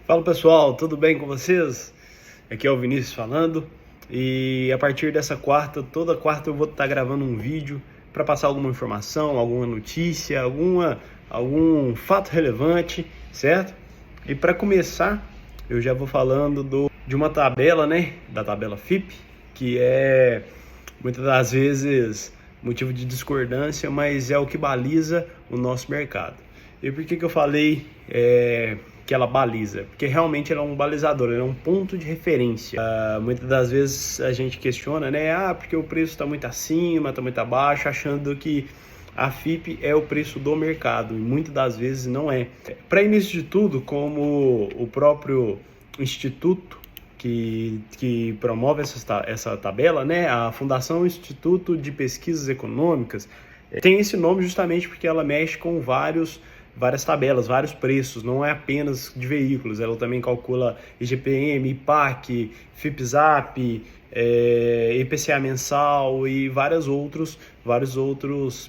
Fala pessoal, tudo bem com vocês? Aqui é o Vinícius falando e a partir dessa quarta, toda quarta eu vou estar gravando um vídeo para passar alguma informação, alguma notícia, algum fato relevante, certo? E para começar, eu já vou falando de uma tabela, né? Da tabela FIPE, que é muitas das vezes motivo de discordância, mas é o que baliza o nosso mercado. E por que eu falei que ela baliza? Porque realmente ela é um balizador, ela é um ponto de referência. Muitas das vezes a gente questiona, né? Porque o preço está muito acima, está muito abaixo, achando que a FIPE é o preço do mercado, e muitas das vezes não é. Para início de tudo, como o próprio instituto que promove essa tabela, né? A Fundação Instituto de Pesquisas Econômicas, tem esse nome justamente porque ela mexe com várias tabelas, vários preços, não é apenas de veículos, ela também calcula IGPM, IPAC, FIPZAP, IPCA mensal e vários outros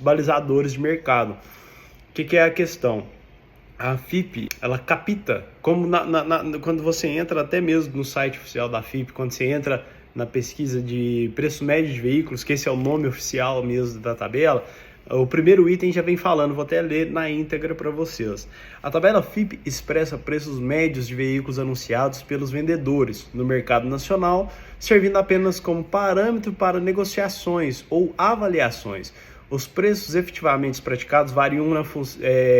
balizadores de mercado. O que é a questão? A FIPE, ela capta, como quando você entra até mesmo no site oficial da FIPE, quando você entra na pesquisa de preço médio de veículos, que esse é o nome oficial mesmo da tabela, o primeiro item já vem falando, vou até ler na íntegra para vocês. A tabela FIPE expressa preços médios de veículos anunciados pelos vendedores no mercado nacional, servindo apenas como parâmetro para negociações ou avaliações. Os preços efetivamente praticados variam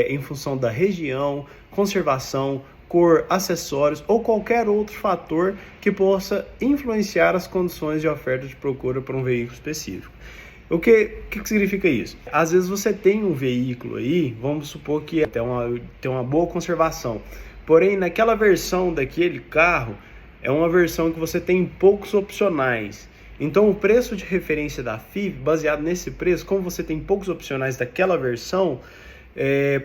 em função da região, conservação, cor, acessórios ou qualquer outro fator que possa influenciar as condições de oferta de procura para um veículo específico. O que significa isso? Às vezes você tem um veículo aí, vamos supor que tem uma boa conservação, porém naquela versão daquele carro é uma versão que você tem poucos opcionais. Então o preço de referência da FIPE, baseado nesse preço, como você tem poucos opcionais daquela versão,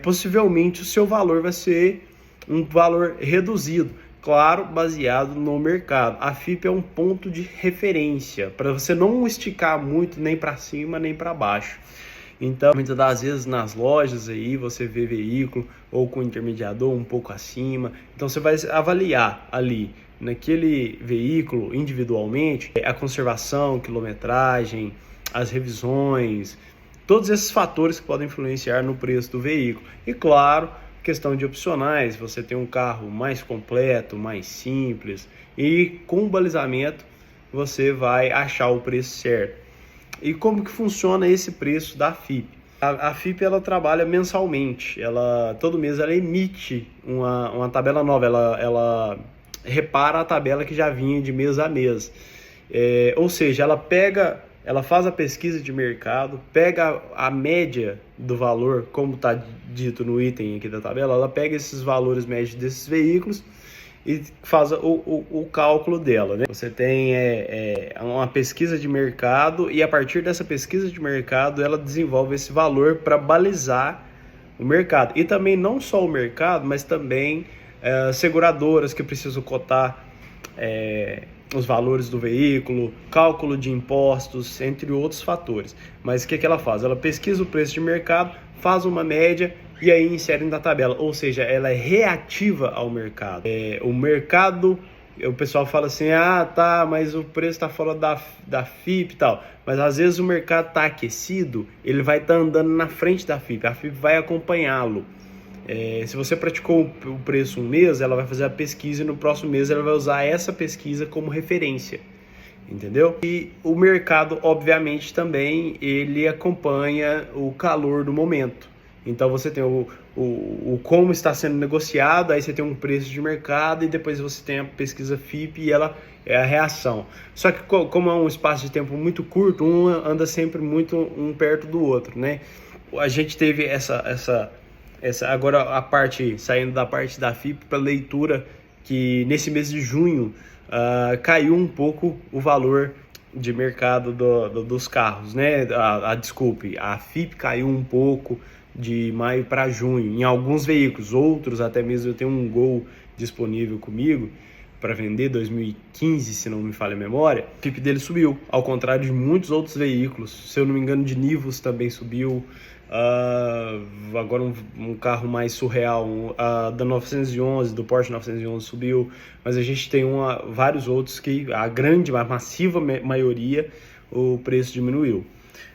possivelmente o seu valor vai ser um valor reduzido, claro, baseado no mercado. A FIPE é um ponto de referência, para você não esticar muito nem para cima nem para baixo. Então, muitas das vezes nas lojas aí você vê veículo ou com intermediador um pouco acima. Então você vai avaliar ali naquele veículo individualmente a conservação, quilometragem, as revisões, todos esses fatores que podem influenciar no preço do veículo. E claro, questão de opcionais, você tem um carro mais completo, mais simples e com balizamento você vai achar o preço certo. E como que funciona esse preço da FIPE? A FIPE ela trabalha mensalmente, todo mês ela emite uma tabela nova, ela repara a tabela que já vinha de mês a mês. Ou seja, ela faz a pesquisa de mercado, pega a média do valor, como está dito no item aqui da tabela, ela pega esses valores médios desses veículos e faz o cálculo dela, né? Você tem uma pesquisa de mercado e a partir dessa pesquisa de mercado ela desenvolve esse valor para balizar o mercado. E também não só o mercado, mas também seguradoras que precisam cotar os valores do veículo, cálculo de impostos, entre outros fatores. Mas o que ela faz? Ela pesquisa o preço de mercado, faz uma média e aí insere na tabela, ou seja, ela é reativa ao mercado. O mercado, o pessoal fala assim, mas o preço está fora da FIPE e tal, mas às vezes o mercado está aquecido, ele vai estar andando na frente da FIPE, a FIPE vai acompanhá-lo. Se você praticou o preço um mês, ela vai fazer a pesquisa e no próximo mês ela vai usar essa pesquisa como referência, entendeu? E o mercado, obviamente, também ele acompanha o calor do momento. Então você tem o como está sendo negociado, aí você tem um preço de mercado e depois você tem a pesquisa FIPE e ela é a reação. Só que como é um espaço de tempo muito curto, um anda sempre muito um perto do outro, né? A gente teve essa agora saindo da parte da FIPE para leitura, que nesse mês de junho caiu um pouco o valor de mercado dos carros, né? Desculpe, a FIPE caiu um pouco de maio para junho em alguns veículos, outros até mesmo eu tenho um Gol disponível comigo, para vender, 2015, se não me falha a memória, a FIP dele subiu, ao contrário de muitos outros veículos. Se eu não me engano, de Nivus também subiu. Agora um carro mais surreal, da 911, do Porsche 911 subiu, mas a gente tem vários outros que a massiva maioria, o preço diminuiu.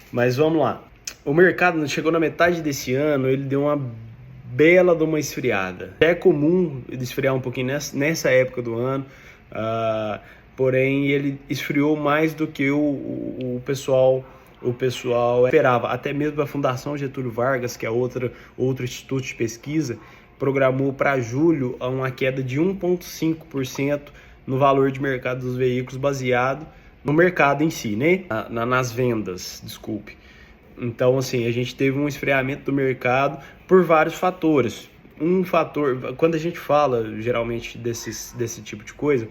Mas vamos lá, o mercado chegou na metade desse ano, ele deu uma bela de uma esfriada. É comum ele esfriar um pouquinho nessa época do ano, porém ele esfriou mais do que o pessoal esperava. Até mesmo a Fundação Getúlio Vargas, que é outro instituto de pesquisa, programou para julho uma queda de 1,5% no valor de mercado dos veículos, baseado no mercado em si, né? Nas vendas, desculpe. Então, assim, a gente teve um esfriamento do mercado por vários fatores. Um fator, quando a gente fala geralmente desse tipo de coisa,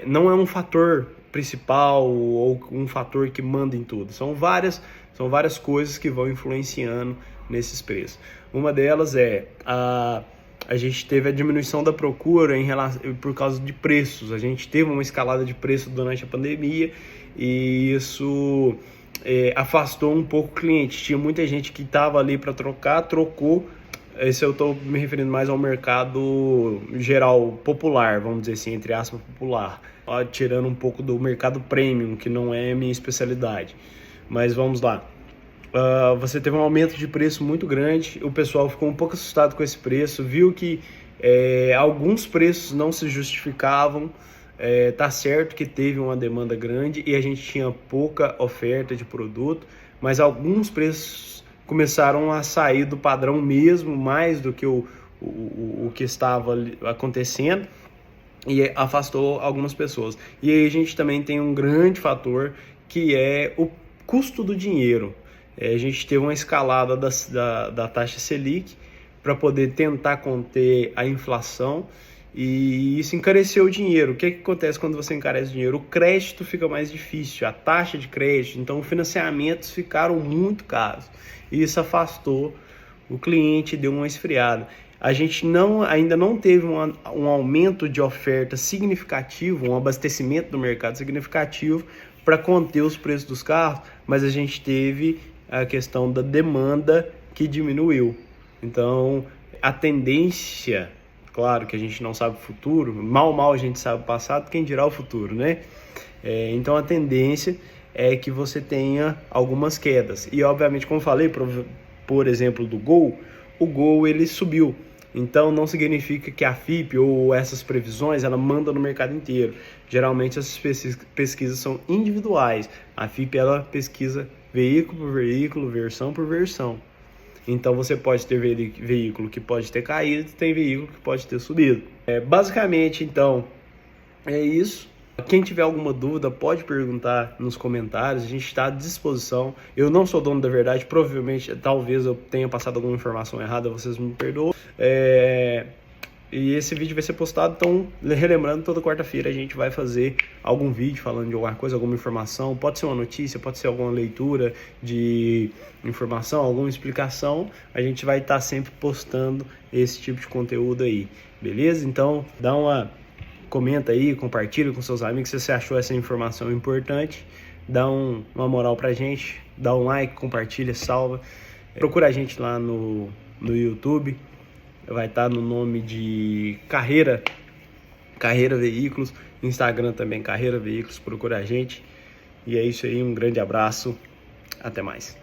não é um fator principal ou um fator que manda em tudo. São várias coisas que vão influenciando nesses preços. Uma delas é a gente teve a diminuição da procura por causa de preços. A gente teve uma escalada de preço durante a pandemia e isso afastou um pouco o cliente. Tinha muita gente que estava ali para trocar, trocou. Esse eu estou me referindo mais ao mercado geral, popular, vamos dizer assim, entre aspas, popular. Tirando um pouco do mercado premium, que não é minha especialidade. Mas vamos lá. Você teve um aumento de preço muito grande, o pessoal ficou um pouco assustado com esse preço, viu que alguns preços não se justificavam. Tá certo que teve uma demanda grande e a gente tinha pouca oferta de produto, mas alguns preços começaram a sair do padrão mesmo, mais do que o que estava acontecendo, e afastou algumas pessoas. E aí a gente também tem um grande fator, que é o custo do dinheiro. A gente teve uma escalada da taxa Selic para poder tentar conter a inflação, e isso encareceu o dinheiro. O que acontece quando você encarece o dinheiro? O crédito fica mais difícil, a taxa de crédito, então os financiamentos ficaram muito caros. E isso afastou o cliente, deu uma esfriada. A gente ainda não teve um aumento de oferta significativo, um abastecimento do mercado significativo para conter os preços dos carros, mas a gente teve a questão da demanda que diminuiu. Então, a tendência, claro que a gente não sabe o futuro, mal a gente sabe o passado, quem dirá o futuro, né? Então, a tendência é que você tenha algumas quedas. E, obviamente, como falei, por exemplo, do Gol, o Gol ele subiu. Então, não significa que a FIP ou essas previsões, ela manda no mercado inteiro. Geralmente, essas pesquisas são individuais. A FIP, ela pesquisa veículo por veículo, versão por versão. Então, você pode ter veículo que pode ter caído, tem veículo que pode ter subido. Basicamente, então, é isso. Quem tiver alguma dúvida pode perguntar nos comentários, a gente está à disposição. Eu não sou dono da verdade, provavelmente, talvez eu tenha passado alguma informação errada, vocês me perdoam. E esse vídeo vai ser postado, então, relembrando, toda quarta-feira a gente vai fazer algum vídeo falando de alguma coisa, alguma informação. Pode ser uma notícia, pode ser alguma leitura de informação, alguma explicação. A gente vai estar sempre postando esse tipo de conteúdo aí, beleza? Então, comenta aí, compartilha com seus amigos se você achou essa informação importante. Dá uma moral pra gente, dá um like, compartilha, salva. Procura a gente lá no YouTube. Vai estar no nome de Carreira Veículos, Instagram também, Carreira Veículos, procura a gente. E é isso aí, um grande abraço, até mais.